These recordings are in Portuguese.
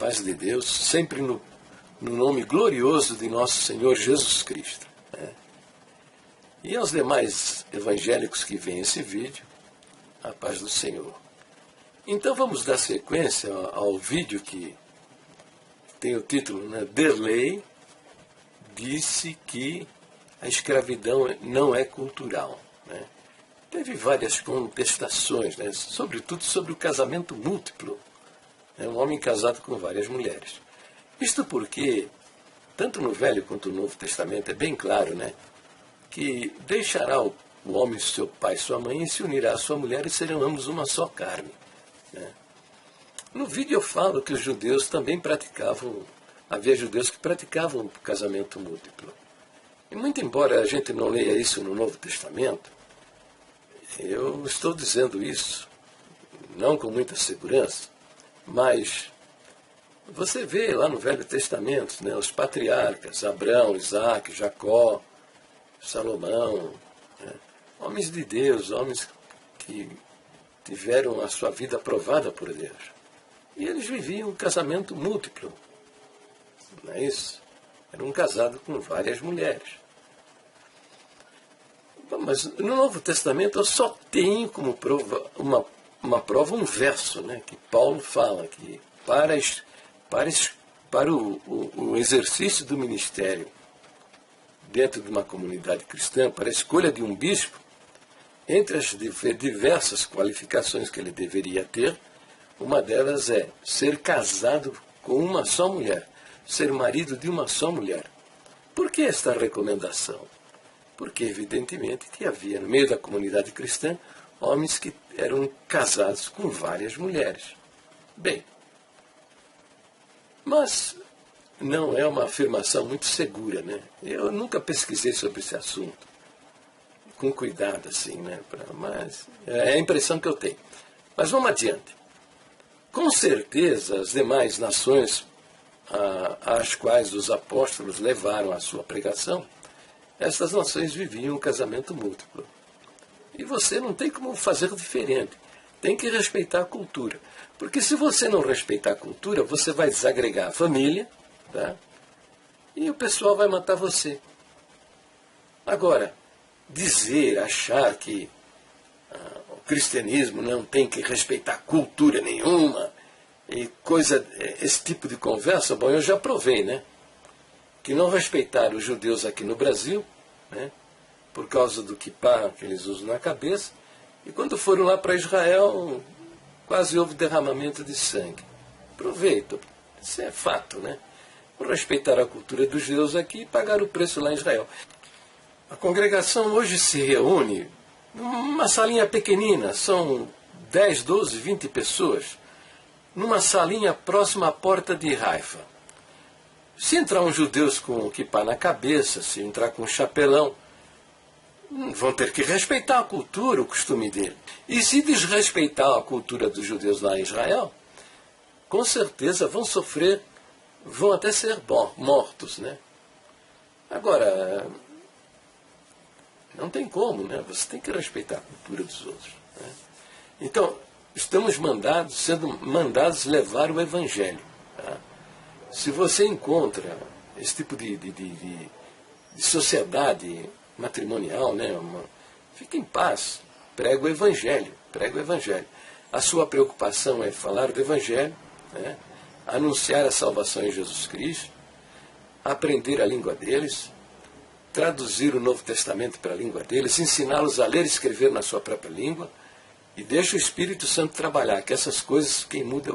paz de Deus, sempre no nome glorioso de nosso Senhor Jesus Cristo. Né? E aos demais evangélicos que veem esse vídeo, a paz do Senhor. Então vamos dar sequência ao vídeo que tem o título, né? Derlei disse que a escravidão não é cultural. Né? Teve várias contestações, né? Sobretudo sobre o casamento múltiplo. Né? Um homem casado com várias mulheres. Isto porque, tanto no Velho quanto no Novo Testamento, é bem claro, né? Que deixará o homem seu pai e sua mãe e se unirá à sua mulher e serão ambos uma só carne. Né? No vídeo eu falo que os judeus também praticavam, havia judeus que praticavam o casamento múltiplo. E muito embora a gente não leia isso no Novo Testamento, eu estou dizendo isso, não com muita segurança, mas você vê lá no Velho Testamento, né, os patriarcas, Abraão, Isaac, Jacó, Salomão, né, homens de Deus, homens que tiveram a sua vida aprovada por Deus. E eles viviam um casamento múltiplo, não é isso? Era um casado com várias mulheres. Mas no Novo Testamento eu só tenho como prova uma prova, um verso, né, que Paulo fala que para o exercício do ministério dentro de uma comunidade cristã, para a escolha de um bispo, entre as diversas qualificações que ele deveria ter, uma delas é ser casado com uma só mulher, ser marido de uma só mulher. Por que esta recomendação? Porque, evidentemente, que havia no meio da comunidade cristã homens que eram casados com várias mulheres. Bem, mas não é uma afirmação muito segura, né? Eu nunca pesquisei sobre esse assunto, com cuidado, assim, né? Mas é a impressão que eu tenho. Mas vamos adiante. Com certeza, as demais nações às quais os apóstolos levaram a sua pregação, essas nações viviam um casamento múltiplo. E você não tem como fazer diferente. Tem que respeitar a cultura. Porque se você não respeitar a cultura, você vai desagregar a família, tá? E o pessoal vai matar você. Agora, achar que o cristianismo não tem que respeitar cultura nenhuma, e esse tipo de conversa, bom, eu já provei, né? Que não respeitaram os judeus aqui no Brasil, né, por causa do kippá que eles usam na cabeça, e quando foram lá para Israel, quase houve derramamento de sangue. Aproveito, isso é fato, né? Não respeitaram a cultura dos judeus aqui e pagaram o preço lá em Israel. A congregação hoje se reúne numa salinha pequenina, são 10, 12, 20 pessoas, numa salinha próxima à porta de Haifa. Se entrar uns judeus com o kippá na cabeça, se entrar com um chapelão, vão ter que respeitar a cultura, o costume dele. E se desrespeitar a cultura dos judeus lá em Israel, com certeza vão sofrer, vão até ser mortos, né? Agora, não tem como, né? Você tem que respeitar a cultura dos outros. Né? Então, estamos sendo mandados levar o Evangelho. Tá? Se você encontra esse tipo de sociedade matrimonial, né, fique em paz, prega o Evangelho, prega o Evangelho. A sua preocupação é falar do Evangelho, né, anunciar a salvação em Jesus Cristo, aprender a língua deles, traduzir o Novo Testamento para a língua deles, ensiná-los a ler e escrever na sua própria língua, e deixa o Espírito Santo trabalhar, que essas coisas quem muda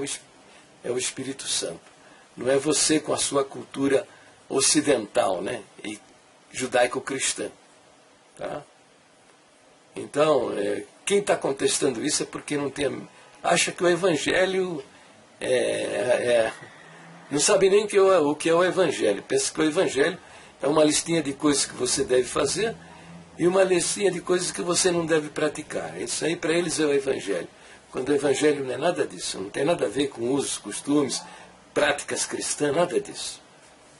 é o Espírito Santo. Não é você com a sua cultura ocidental, né? E judaico-cristã. Tá? Então, quem está contestando isso é porque acha que o Evangelho não sabe nem o que é o Evangelho. Pensa que o Evangelho é uma listinha de coisas que você deve fazer e uma listinha de coisas que você não deve praticar. Isso aí para eles é o Evangelho. Quando o Evangelho não é nada disso, não tem nada a ver com usos, costumes, práticas cristãs, nada disso.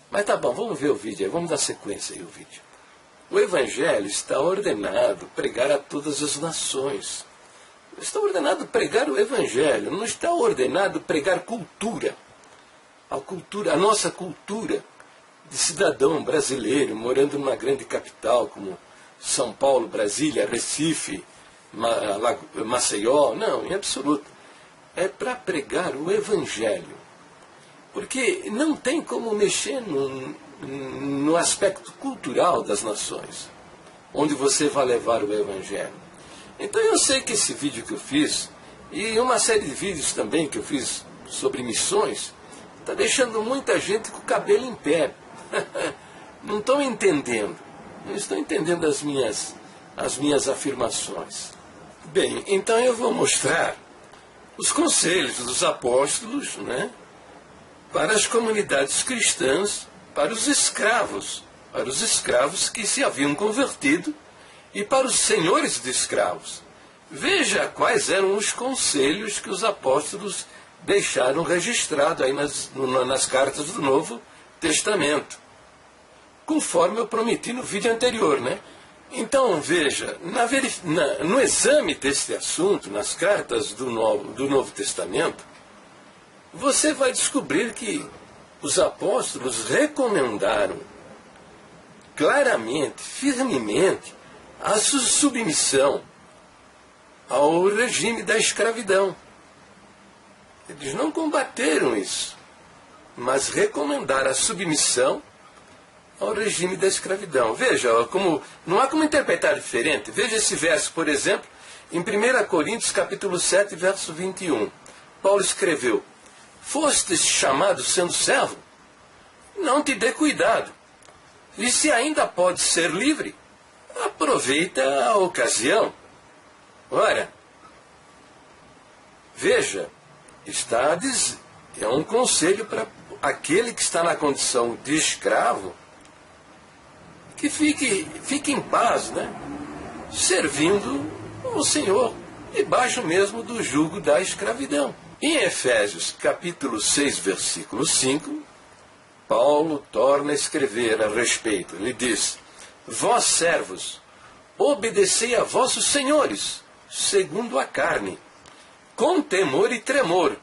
Mas tá bom, vamos ver o vídeo aí, vamos dar sequência aí ao vídeo. O Evangelho está ordenado pregar a todas as nações. Está ordenado pregar o Evangelho, não está ordenado pregar cultura. a nossa cultura de cidadão brasileiro, morando numa grande capital como São Paulo, Brasília, Recife, Maceió. Não, em absoluto. É para pregar o Evangelho. Porque não tem como mexer no aspecto cultural das nações, onde você vai levar o Evangelho. Então eu sei que esse vídeo que eu fiz, e uma série de vídeos também que eu fiz sobre missões, está deixando muita gente com o cabelo em pé. Não estão entendendo. Não estão entendendo as minhas afirmações. Bem, então eu vou mostrar os conselhos dos apóstolos, né, para as comunidades cristãs, para os escravos que se haviam convertido e para os senhores de escravos. Veja quais eram os conselhos que os apóstolos deixaram registrado aí nas cartas do Novo Testamento, conforme eu prometi no vídeo anterior, né? Então, veja, no exame deste assunto, nas cartas do Novo Testamento, você vai descobrir que os apóstolos recomendaram claramente, firmemente, a submissão ao regime da escravidão. Eles não combateram isso, mas recomendaram a submissão ao regime da escravidão. Veja, não há como interpretar diferente. Veja esse verso, por exemplo, em 1 Coríntios capítulo 7, verso 21. Paulo escreveu: fostes chamado sendo servo? Não te dê cuidado. E se ainda pode ser livre, aproveita a ocasião. Ora, veja, é um conselho para aquele que está na condição de escravo, que fique em paz, né? Servindo o Senhor, debaixo mesmo do jugo da escravidão. Em Efésios capítulo 6, versículo 5, Paulo torna a escrever a respeito. Ele diz: vós servos, obedecei a vossos senhores, segundo a carne, com temor e tremor,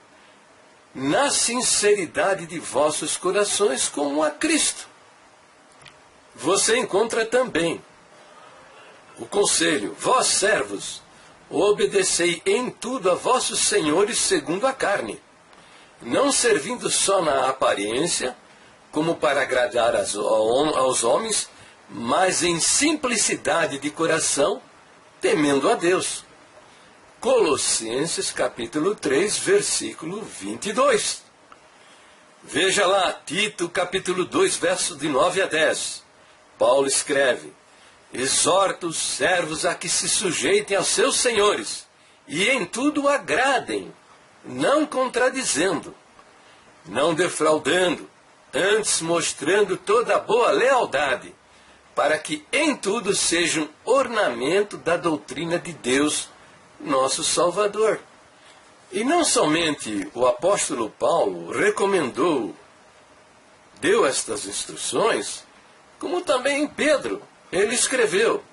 na sinceridade de vossos corações, como a Cristo. Você encontra também o conselho: vós servos, obedecei em tudo a vossos senhores segundo a carne, não servindo só na aparência, como para agradar aos homens, mas em simplicidade de coração, temendo a Deus. Colossenses capítulo 3, versículo 22. Veja lá, Tito capítulo 2, versos de 9 a 10. Paulo escreve: exorta os servos a que se sujeitem aos seus senhores, e em tudo agradem, não contradizendo, não defraudando, antes mostrando toda a boa lealdade, para que em tudo sejam ornamento da doutrina de Deus, nosso Salvador. E não somente o apóstolo Paulo deu estas instruções, como também Pedro. Ele escreveu: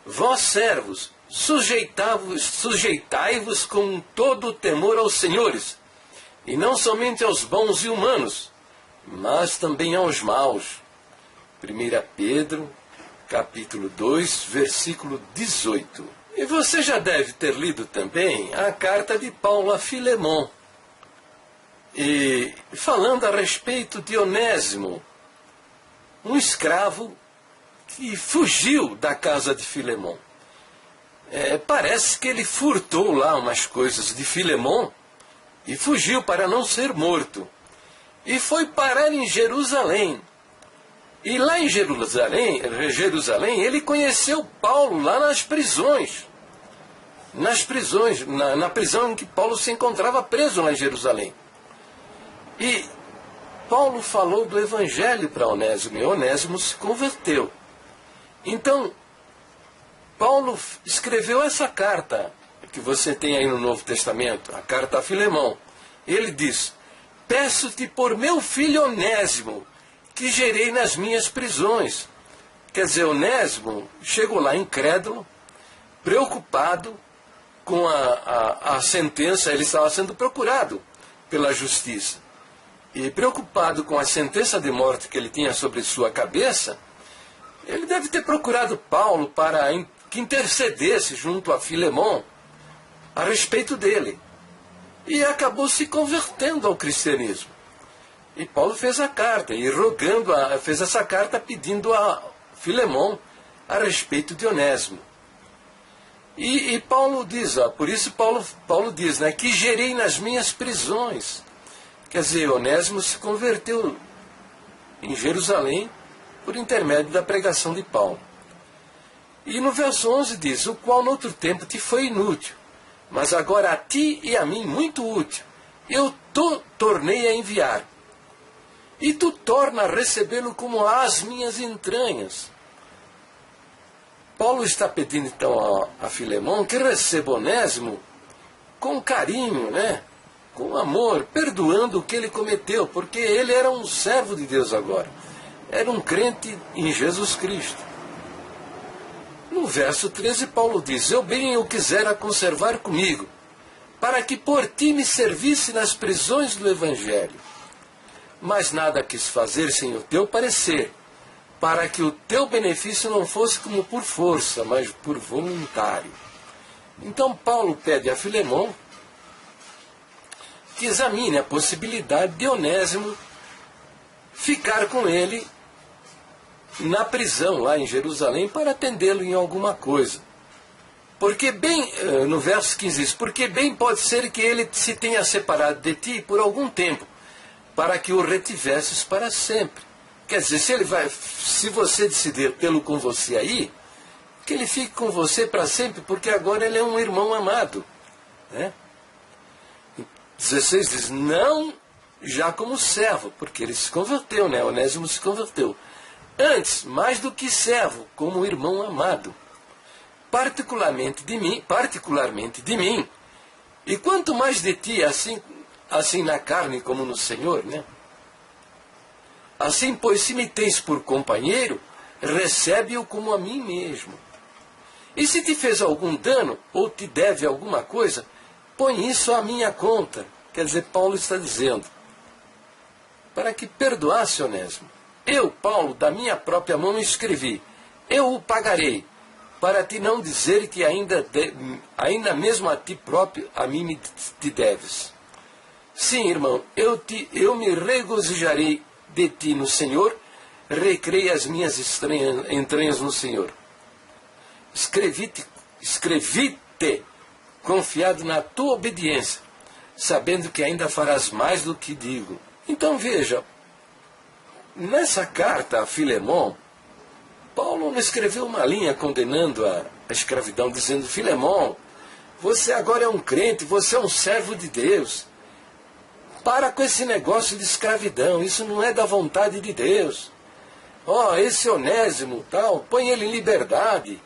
vós servos, sujeitai-vos com todo o temor aos senhores, e não somente aos bons e humanos, mas também aos maus. 1 Pedro, capítulo 2, versículo 18. E você já deve ter lido também a carta de Paulo a Filemon, e falando a respeito de Onésimo, um escravo que fugiu da casa de Filemon. Parece que ele furtou lá umas coisas de Filemon e fugiu para não ser morto. E foi parar em Jerusalém. E lá em Jerusalém, ele conheceu Paulo lá nas prisões. Na prisão em que Paulo se encontrava preso lá em Jerusalém. E Paulo falou do Evangelho para Onésimo, e Onésimo se converteu. Então, Paulo escreveu essa carta que você tem aí no Novo Testamento, a carta a Filemão. Ele diz: peço-te por meu filho Onésimo, que gerei nas minhas prisões. Quer dizer, Onésimo chegou lá incrédulo, preocupado com a sentença. Ele estava sendo procurado pela justiça. E preocupado com a sentença de morte que ele tinha sobre sua cabeça, ele deve ter procurado Paulo para que intercedesse junto a Filemon a respeito dele. E acabou se convertendo ao cristianismo. E Paulo fez a carta, e fez essa carta pedindo a Filemon a respeito de Onésimo. E Paulo diz, por isso Paulo diz, né, que gerei nas minhas prisões. Quer dizer, Onésimo se converteu em Jerusalém por intermédio da pregação de Paulo. E no verso 11 diz, o qual noutro tempo te foi inútil, mas agora a ti e a mim muito útil. Eu tornei a enviar. E tu torna a recebê-lo como as minhas entranhas. Paulo está pedindo então a Filemon que receba Onésimo com carinho, né? Com amor, perdoando o que ele cometeu, porque ele era um servo de Deus agora. Era um crente em Jesus Cristo. No verso 13, Paulo diz, eu bem o quisera conservar comigo, para que por ti me servisse nas prisões do Evangelho. Mas nada quis fazer sem o teu parecer, para que o teu benefício não fosse como por força, mas por voluntário. Então Paulo pede a Filemon que examine a possibilidade de Onésimo ficar com ele na prisão lá em Jerusalém para atendê-lo em alguma coisa. Porque bem, no verso 15 diz, porque bem pode ser que ele se tenha separado de ti por algum tempo, para que o retivesses para sempre. Quer dizer, se você decidir tê-lo com você aí, que ele fique com você para sempre, porque agora ele é um irmão amado. Né? 16 diz, não já como servo, porque ele se converteu, né? Onésimo se converteu. Antes, mais do que servo, como irmão amado. Particularmente de mim, e quanto mais de ti, assim na carne como no Senhor, né? Assim, pois, se me tens por companheiro, recebe-o como a mim mesmo. E se te fez algum dano, ou te deve alguma coisa, põe isso à minha conta. Quer dizer, Paulo está dizendo, para que perdoasse Onésimo. Eu, Paulo, da minha própria mão escrevi, eu o pagarei, para te não dizer que ainda mesmo a ti próprio, a mim te deves. Sim, irmão, eu me regozijarei de ti no Senhor, recreia as minhas entranhas no Senhor. Escrevi-te confiado na tua obediência, sabendo que ainda farás mais do que digo. Então veja, nessa carta a Filemon, Paulo não escreveu uma linha condenando a escravidão, dizendo, Filemon, você agora é um crente, você é um servo de Deus. Para com esse negócio de escravidão, isso não é da vontade de Deus. Esse Onésimo, tal, põe ele em liberdade.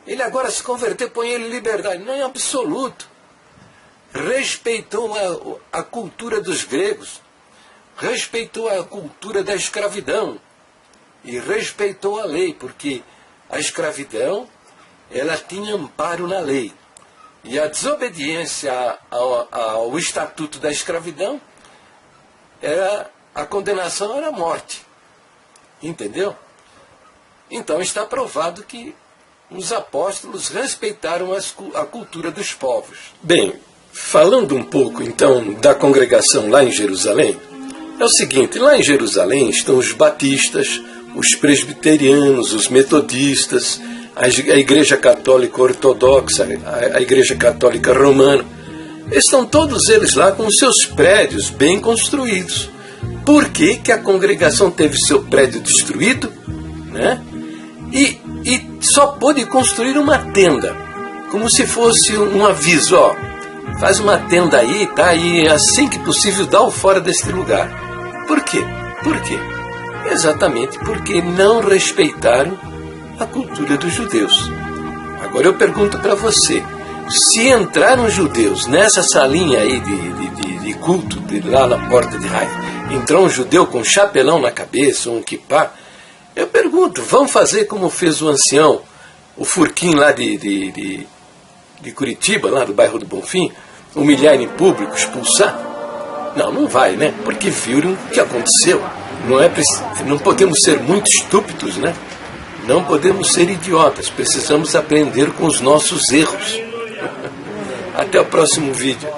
Ele agora se converteu, põe ele em liberdade. Não, em absoluto. Respeitou a cultura dos gregos, respeitou a cultura da escravidão e respeitou a lei, porque a escravidão, ela tinha amparo na lei. E a desobediência ao estatuto da escravidão, a condenação era a morte. Entendeu? Então está provado que os apóstolos respeitaram a cultura dos povos. Bem, falando um pouco então da congregação lá em Jerusalém, é o seguinte, lá em Jerusalém estão os batistas, os presbiterianos, os metodistas, a Igreja Católica Ortodoxa, a Igreja Católica Romana. Estão todos eles lá com seus prédios bem construídos. Por que que a congregação teve seu prédio destruído? Né? E só pôde construir uma tenda, como se fosse um aviso, faz uma tenda aí, tá? E assim que possível dá-o fora deste lugar. Por quê? Por quê? Exatamente porque não respeitaram a cultura dos judeus. Agora eu pergunto para você, se entraram judeus nessa salinha aí de culto, lá na porta de Haifa, entrou um judeu com um chapelão na cabeça, um kippá, eu pergunto, vão fazer como fez o ancião, o Furquim lá de Curitiba, lá do bairro do Bonfim, humilhar em público, expulsar? Não, não vai, né? Porque viram o que aconteceu. Não podemos ser muito estúpidos, né? Não podemos ser idiotas. Precisamos aprender com os nossos erros. Até o próximo vídeo.